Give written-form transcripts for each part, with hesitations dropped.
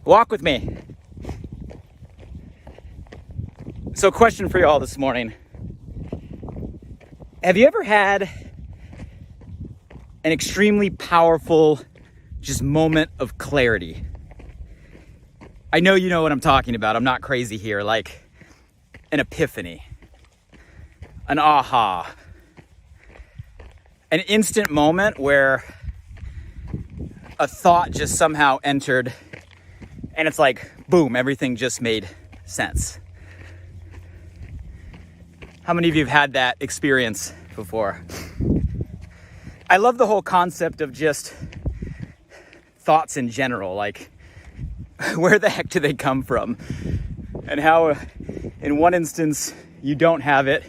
Walk with me. So, question for you all this morning. Have you ever had an extremely powerful just moment of clarity? I know you know what I'm talking about. I'm not crazy here. Like an epiphany, an aha, an instant moment where a thought just somehow entered and it's like, boom, everything just made sense. How many of you have had that experience before? I love the whole concept of just thoughts in general, like where the heck do they come from? And how in one instance you don't have it,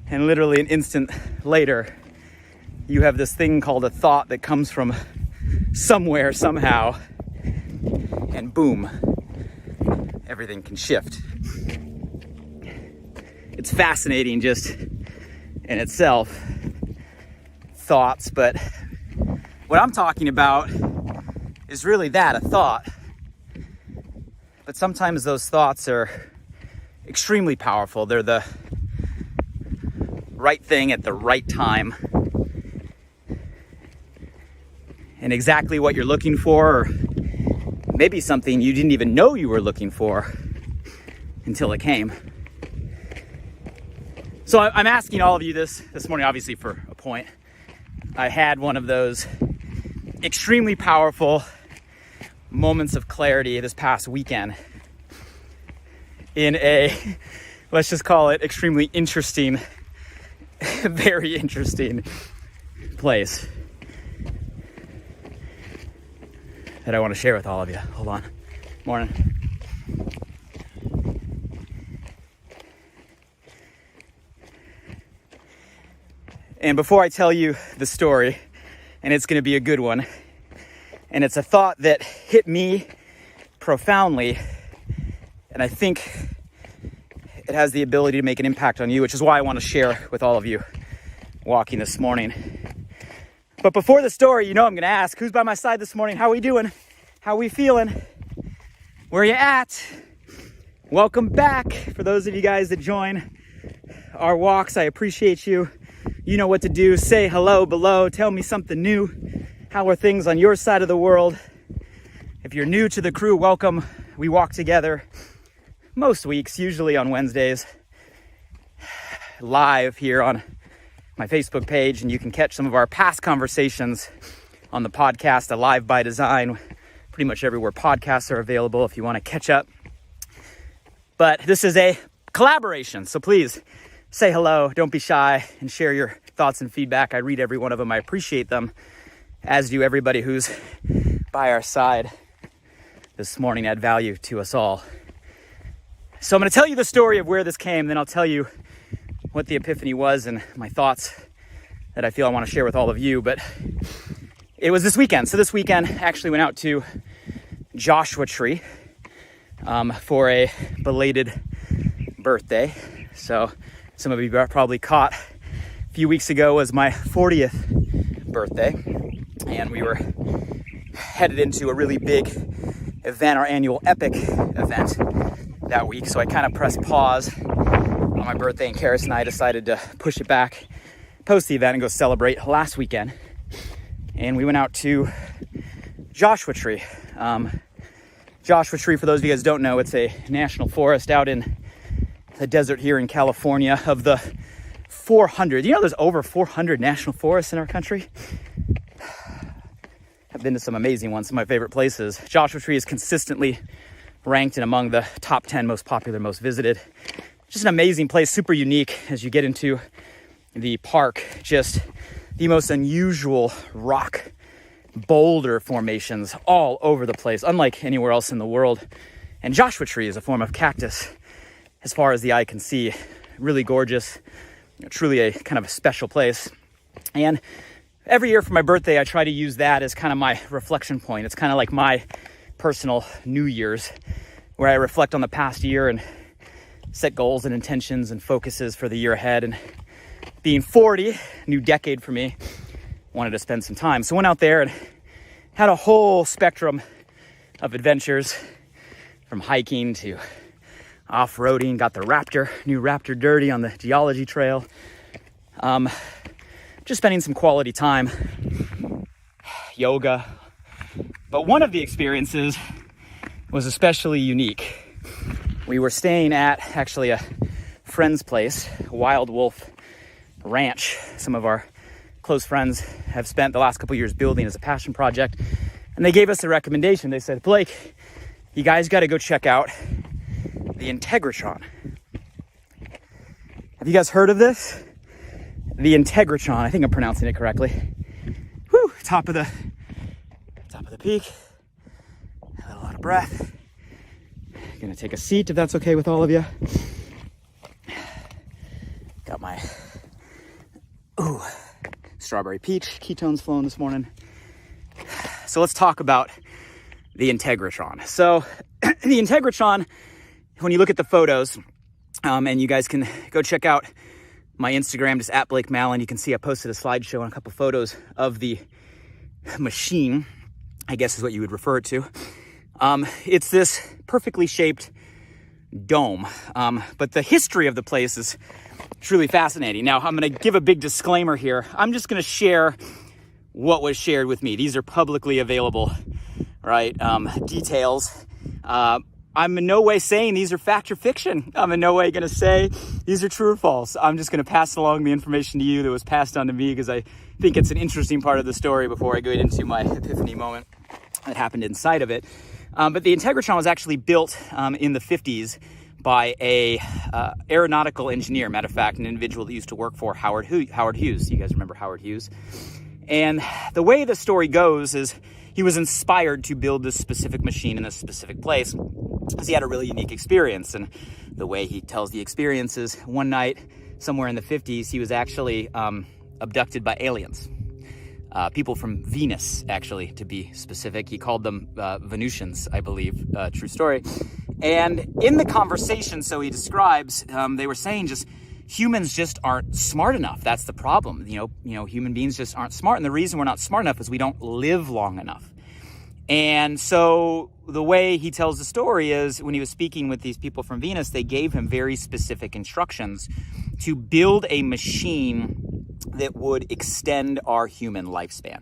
and literally an instant later you have this thing called a thought that comes from somewhere, somehow, and boom, everything can shift. It's fascinating just in itself, thoughts, but what I'm talking about is really that, a thought. But sometimes those thoughts are extremely powerful. They're the right thing at the right time. And exactly what you're looking for, or maybe something you didn't even know you were looking for until it came. So I'm asking all of you this morning, obviously for a point. I had one of those extremely powerful moments of clarity this past weekend in a, let's just call it, extremely interesting, very interesting place that I want to share with all of you. Hold on. Morning. And before I tell you the story, and it's going to be a good one, and it's a thought that hit me profoundly, and I think it has the ability to make an impact on you, which is why I want to share with all of you walking this morning. But before the story, you know I'm going to ask, who's by my side this morning? How are we doing? How are we feeling? Where are you at? Welcome back. For those of you guys that join our walks, I appreciate you. You know what to do. Say hello below. Tell me something new. How are things on your side of the world? If you're new to the crew, welcome. We walk together most weeks, usually on Wednesdays, live here on my Facebook page, and you can catch some of our past conversations on the podcast, Alive by Design, pretty much everywhere podcasts are available if you want to catch up. But this is a collaboration, so please say hello, don't be shy, and share your thoughts and feedback. I read every one of them. I appreciate them, as do everybody who's by our side this morning. Add value to us all. So I'm going to tell you the story of where this came, then I'll tell you what the epiphany was and my thoughts that I feel I want to share with all of you. But it was this weekend. So this weekend I actually went out to Joshua Tree for a belated birthday. So some of you probably caught a few weeks ago was my 40th birthday, and we were headed into a really big event, our annual Epic event that week. So I kind of pressed pause on my birthday, and Karis and I decided to push it back post the event and go celebrate last weekend. And we went out to Joshua Tree. Joshua Tree, for those of you guys who don't know, it's a national forest out in the desert here in California. Of the 400, you know there's over 400 national forests in our country? I've been to some amazing ones, some of my favorite places. Joshua Tree is consistently ranked in among the top 10 most popular, most visited. Just an amazing place, super unique as you get into the park. Just the most unusual rock boulder formations all over the place, unlike anywhere else in the world. And Joshua Tree is a form of cactus as far as the eye can see. Really gorgeous, truly a kind of a special place. And every year for my birthday, I try to use that as kind of my reflection point. It's kind of like my personal New Year's, where I reflect on the past year and set goals and intentions and focuses for the year ahead. And being 40, new decade for me, wanted to spend some time. So went out there and had a whole spectrum of adventures. from hiking to off-roading. Got the new Raptor Dirty on the geology trail. Just spending some quality time, yoga. But one of the experiences was especially unique. We were staying at actually a friend's place, Wild Wolf Ranch. Some of our close friends have spent the last couple years building as a passion project. And they gave us a recommendation. They said, Blake, you guys got to go check out the integratron. Have you guys heard of this? The integratron. I think I'm pronouncing it correctly. Whew, top of the peak. A lot of breath. Gonna take a seat if that's okay with all of you. Got my strawberry peach ketones flowing this morning. So let's talk about the integratron. So the integratron, when you look at the photos, and you guys can go check out my Instagram, just at Blake Mallen. You can see I posted a slideshow and a couple photos of the machine, I guess is what you would refer it to. It's this perfectly shaped dome, but the history of the place is truly fascinating. Now, I'm going to give a big disclaimer here. I'm just going to share what was shared with me. These are publicly available, right? Details. I'm in no way saying these are fact or fiction. I'm in no way going to say these are true or false. I'm just going to pass along the information to you that was passed on to me because I think it's an interesting part of the story before I go into my epiphany moment that happened inside of it. But the integratron was actually built in the 50s by a aeronautical engineer. Matter of fact, an individual that used to work for Howard Hughes. You guys remember Howard Hughes? And the way the story goes is he was inspired to build this specific machine in this specific place because he had a really unique experience. And the way he tells the experience is one night, somewhere in the 50s, he was actually abducted by aliens. People from Venus, actually, to be specific. He called them Venusians, I believe. True story. And in the conversation, so he describes, they were saying just humans just aren't smart enough. That's the problem. You know, human beings just aren't smart. And the reason we're not smart enough is we don't live long enough. And so the way he tells the story is when he was speaking with these people from Venus, they gave him very specific instructions to build a machine that would extend our human lifespan.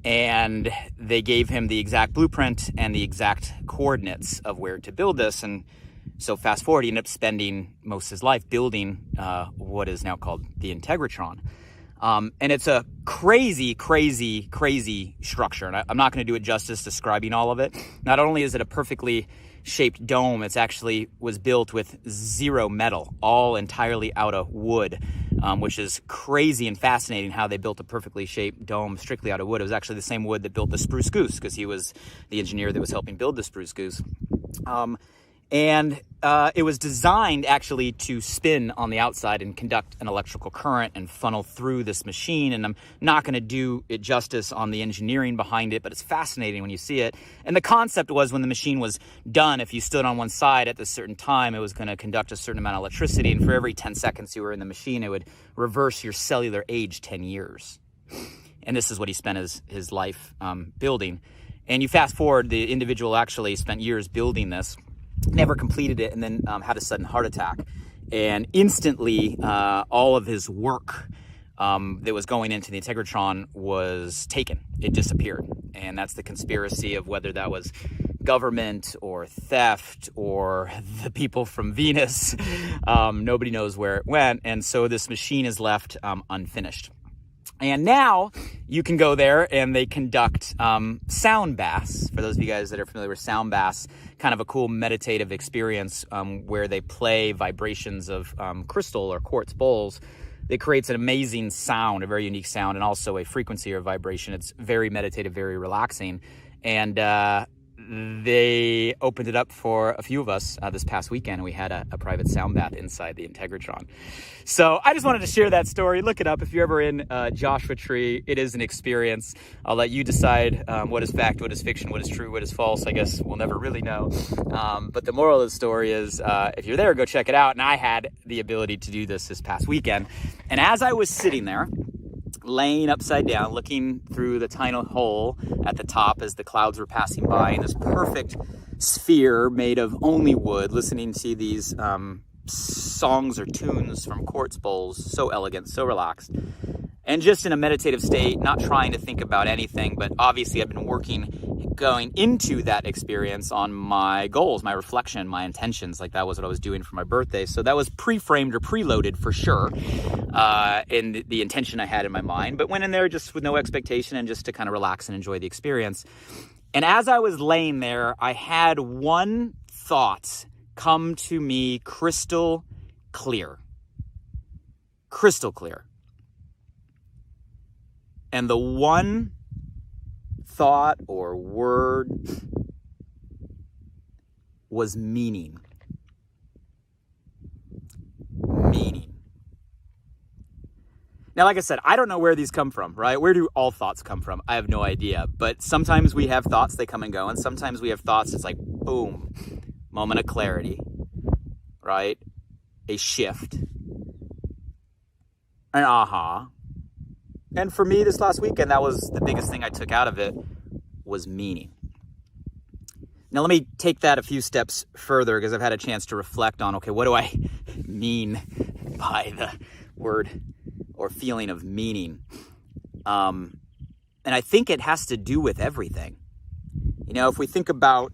And they gave him the exact blueprint and the exact coordinates of where to build this. And so fast forward, he ended up spending most of his life building what is now called the integratron. And it's a crazy, crazy, crazy structure. And I'm not going to do it justice describing all of it. Not only is it a perfectly shaped dome, it's actually was built with zero metal, all entirely out of wood, which is crazy and fascinating how they built a perfectly shaped dome strictly out of wood. It was actually the same wood that built the spruce goose because he was the engineer that was helping build the spruce goose. And it was designed actually to spin on the outside and conduct an electrical current and funnel through this machine. And I'm not going to do it justice on the engineering behind it, but it's fascinating when you see it. And the concept was when the machine was done, if you stood on one side at a certain time, it was going to conduct a certain amount of electricity. And for every 10 seconds you were in the machine, it would reverse your cellular age 10 years. And this is what he spent his life building. And you fast forward, the individual actually spent years building this, never completed it, and then had a sudden heart attack. And instantly, all of his work that was going into the integratron was taken. It disappeared. And that's the conspiracy of whether that was government or theft or the people from Venus. Nobody knows where it went. And so this machine is left unfinished. And now you can go there and they conduct sound baths. For those of you guys that are familiar with sound baths, kind of a cool meditative experience where they play vibrations of crystal or quartz bowls. That creates an amazing sound, a very unique sound, and also a frequency or vibration. It's very meditative, very relaxing. And they opened it up for a few of us this past weekend, and we had a private sound bath inside the integratron. So I just wanted to share that story. Look it up if you're ever in Joshua Tree. It is an experience. I'll let you decide what is fact, what is fiction, what is true, what is false. I guess we'll never really know. But the moral of the story is if you're there, go check it out. And I had the ability to do this past weekend. And as I was sitting there, laying upside down, looking through the tiny hole at the top as the clouds were passing by, and this perfect sphere made of only wood, listening to these songs or tunes from quartz bowls, so elegant, so relaxed, and just in a meditative state, not trying to think about anything. But obviously I've been going into that experience on my goals, my reflection, my intentions. Like, that was what I was doing for my birthday. So that was pre-framed or preloaded for sure, in the intention I had in my mind, but went in there just with no expectation and just to kind of relax and enjoy the experience. And as I was laying there, I had one thought come to me crystal clear. Crystal clear. And the one thought or word was meaning. Meaning. Now, like I said, I don't know where these come from, right? Where do all thoughts come from? I have no idea. But sometimes we have thoughts, they come and go. And sometimes we have thoughts, it's like, boom, moment of clarity, right? A shift. An aha. And for me this last weekend, that was the biggest thing I took out of it, was meaning. Now, let me take that a few steps further, because I've had a chance to reflect on, okay, what do I mean by the word or feeling of meaning? And I think it has to do with everything. You know, if we think about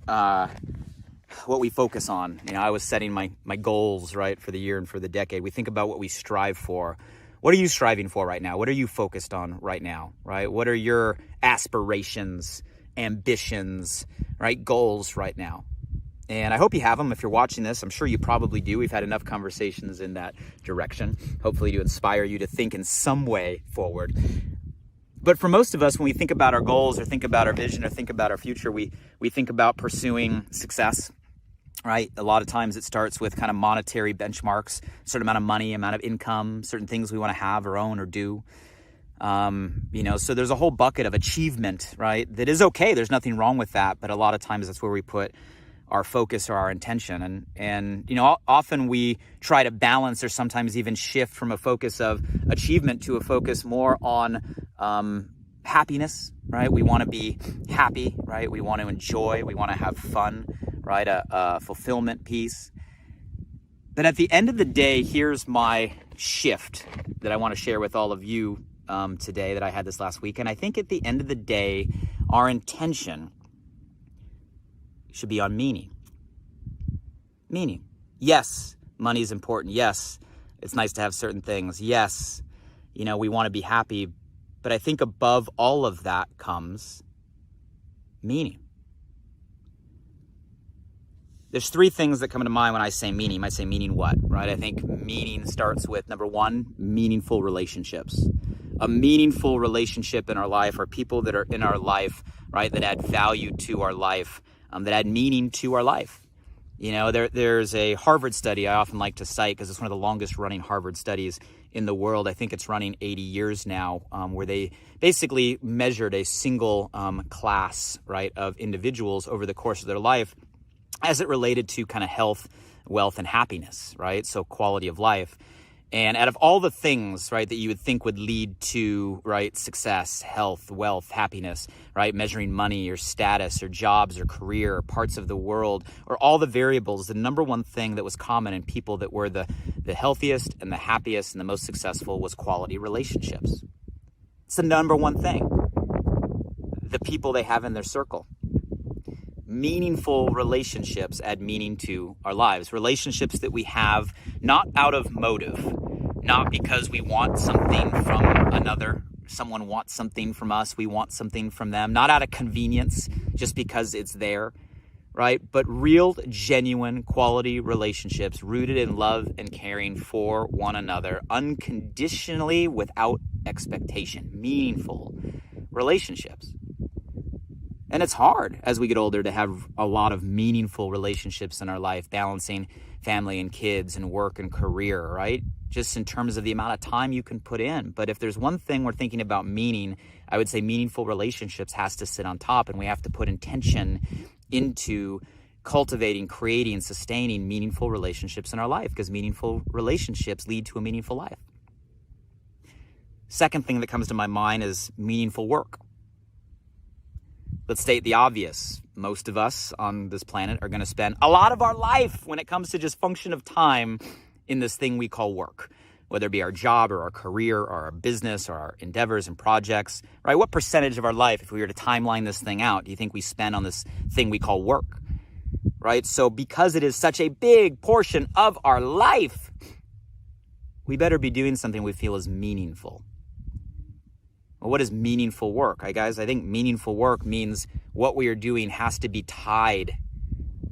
what we focus on, you know, I was setting my goals, right, for the year and for the decade. We think about what we strive for. What are you striving for right now? What are you focused on right now, right? What are your aspirations, ambitions, right, goals right now? And I hope you have them. If you're watching this, I'm sure you probably do. We've had enough conversations in that direction, hopefully to inspire you to think in some way forward. But for most of us, when we think about our goals or think about our vision or think about our future, we think about pursuing success, right? A lot of times it starts with kind of monetary benchmarks, certain amount of money, amount of income, certain things we want to have or own or do. You know, so there's a whole bucket of achievement, right? That is okay. There's nothing wrong with that. But a lot of times that's where we put our focus or our intention. And you know, often we try to balance or sometimes even shift from a focus of achievement to a focus more on happiness, right? We want to be happy, right? We want to enjoy. We want to have fun, right? A fulfillment piece. But at the end of the day, here's my shift that I want to share with all of you today that I had this last week. And I think at the end of the day, our intention should be on meaning. Meaning. Yes, money is important. Yes, it's nice to have certain things. Yes, you know, we want to be happy. But I think above all of that comes meaning. There's three things that come to mind when I say meaning. I say meaning what, right? I think meaning starts with, number one, meaningful relationships. A meaningful relationship in our life are people that are in our life, right, that add value to our life, that add meaning to our life. You know, there's a Harvard study I often like to cite because it's one of the longest running Harvard studies in the world. I think it's running 80 years now, where they basically measured a single class, right, of individuals over the course of their life as it related to kind of health, wealth, and happiness, right? So quality of life. And out of all the things, right, that you would think would lead to, right, success, health, wealth, happiness, right, measuring money or status or jobs or career or parts of the world or all the variables, the number one thing that was common in people that were the healthiest and the happiest and the most successful was quality relationships. It's the number one thing. The people they have in their circle. Meaningful relationships add meaning to our lives. Relationships that we have not out of motive, not because we want something from another. Someone wants something from us, we want something from them. Not out of convenience, just because it's there, right? But real, genuine, quality relationships rooted in love and caring for one another, unconditionally, without expectation. Meaningful relationships. And it's hard as we get older to have a lot of meaningful relationships in our life, balancing family and kids and work and career, right? Just in terms of the amount of time you can put in. But if there's one thing we're thinking about meaning, I would say meaningful relationships has to sit on top, and we have to put intention into cultivating, creating, sustaining meaningful relationships in our life, because meaningful relationships lead to a meaningful life. Second thing that comes to my mind is meaningful work. Let's state the obvious. Most of us on this planet are going to spend a lot of our life when it comes to just function of time in this thing we call work, whether it be our job or our career or our business or our endeavors and projects, right? What percentage of our life, if we were to timeline this thing out, do you think we spend on this thing we call work, right? So because it is such a big portion of our life, we better be doing something we feel is meaningful. Well, what is meaningful work? Guys, I think meaningful work means what we are doing has to be tied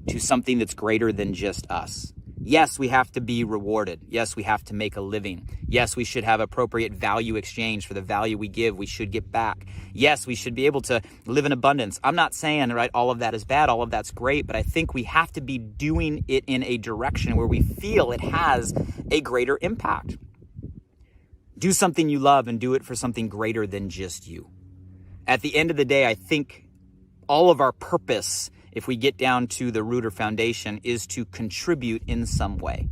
to something that's greater than just us. Yes, we have to be rewarded. Yes, we have to make a living. Yes, we should have appropriate value exchange for the value we give. We should get back. Yes, we should be able to live in abundance. I'm not saying, right, all of that is bad. All of that's great. But I think we have to be doing it in a direction where we feel it has a greater impact. Do something you love and do it for something greater than just you. At the end of the day, I think all of our purpose, if we get down to the root or foundation, is to contribute in some way.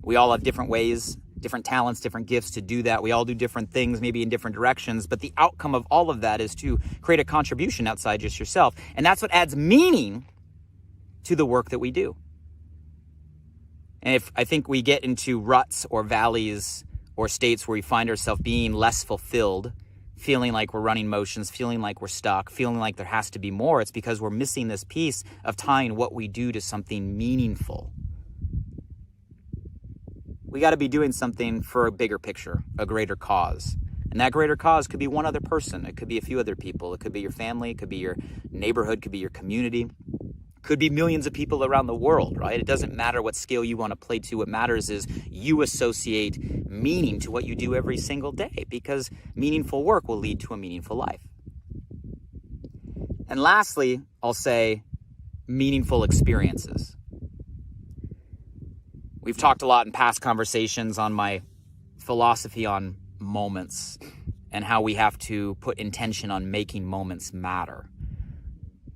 We all have different ways, different talents, different gifts to do that. We all do different things, maybe in different directions, but the outcome of all of that is to create a contribution outside just yourself. And that's what adds meaning to the work that we do. And if I think we get into ruts or valleys or states where we find ourselves being less fulfilled, feeling like we're running motions, feeling like we're stuck, feeling like there has to be more, it's because we're missing this piece of tying what we do to something meaningful. We got to be doing something for a bigger picture, a greater cause. And that greater cause could be one other person. It could be a few other people. It could be your family. It could be your neighborhood. It could be your community. Could be millions of people around the world, right? It doesn't matter what scale you want to play to. What matters is you associate meaning to what you do every single day, because meaningful work will lead to a meaningful life. And lastly, I'll say meaningful experiences. We've talked a lot in past conversations on my philosophy on moments and how we have to put intention on making moments matter.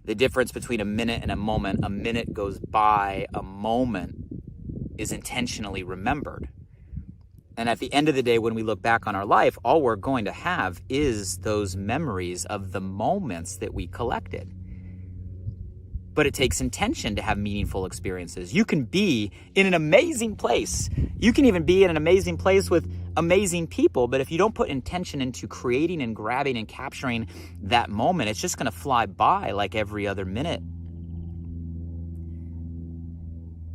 The difference between a minute and a minute goes by, a moment is intentionally remembered. And at the end of the day, when we look back on our life, all we're going to have is those memories of the moments that we collected. But it takes intention to have meaningful experiences. You can be in an amazing place. You can even be in an amazing place with amazing people. But if you don't put intention into creating and grabbing and capturing that moment, it's just going to fly by like every other minute.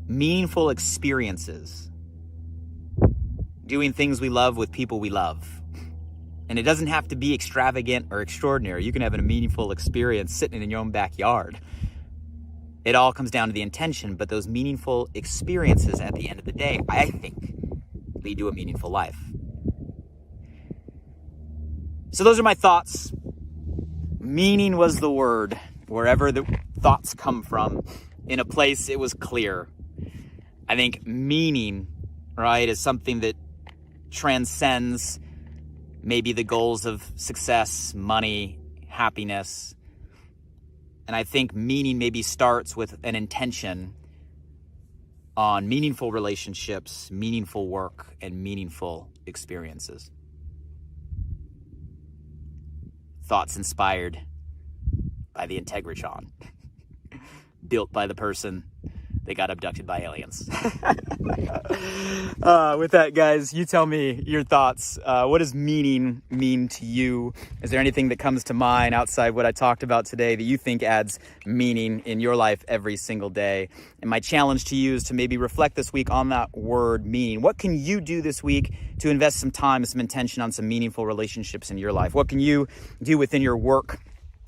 Meaningful experiences. Doing things we love with people we love. And it doesn't have to be extravagant or extraordinary. You can have a meaningful experience sitting in your own backyard. It all comes down to the intention, but those meaningful experiences at the end of the day, I think, lead to a meaningful life. So those are my thoughts. Meaning was the word. Wherever the thoughts come from, in a place it was clear. I think meaning, right, is something that transcends maybe the goals of success, money, happiness. And I think meaning maybe starts with an intention on meaningful relationships, meaningful work, and meaningful experiences. Thoughts inspired by the integratron, built by the person that got abducted by aliens. With that, guys, you tell me your thoughts. What does meaning mean to you? Is there anything that comes to mind outside what I talked about today that you think adds meaning in your life every single day? And my challenge to you is to maybe reflect this week on that word meaning. What can you do this week to invest some time, some intention on some meaningful relationships in your life? What can you do within your work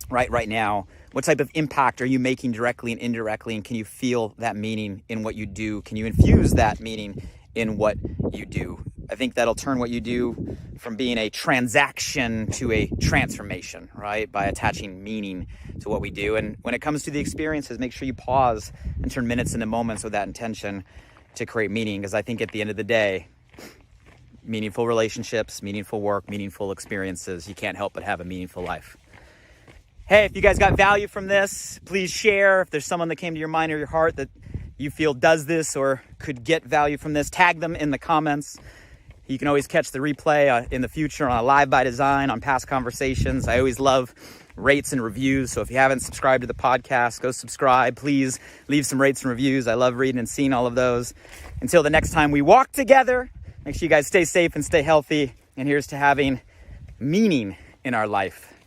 right now? What type of impact are you making directly and indirectly? And can you feel that meaning in what you do? Can you infuse that meaning in what you do? I think that'll turn what you do from being a transaction to a transformation, right? By attaching meaning to what we do. And when it comes to the experiences, make sure you pause and turn minutes into moments with that intention to create meaning. Because I think at the end of the day, meaningful relationships, meaningful work, meaningful experiences, you can't help but have a meaningful life. Hey, if you guys got value from this, please share. If there's someone that came to your mind or your heart that you feel does this or could get value from this, tag them in the comments. You can always catch the replay in the future on a Live by Design, on past conversations. I always love rates and reviews. So if you haven't subscribed to the podcast, go subscribe. Please leave some rates and reviews. I love reading and seeing all of those. Until the next time we walk together, make sure you guys stay safe and stay healthy. And here's to having meaning in our life.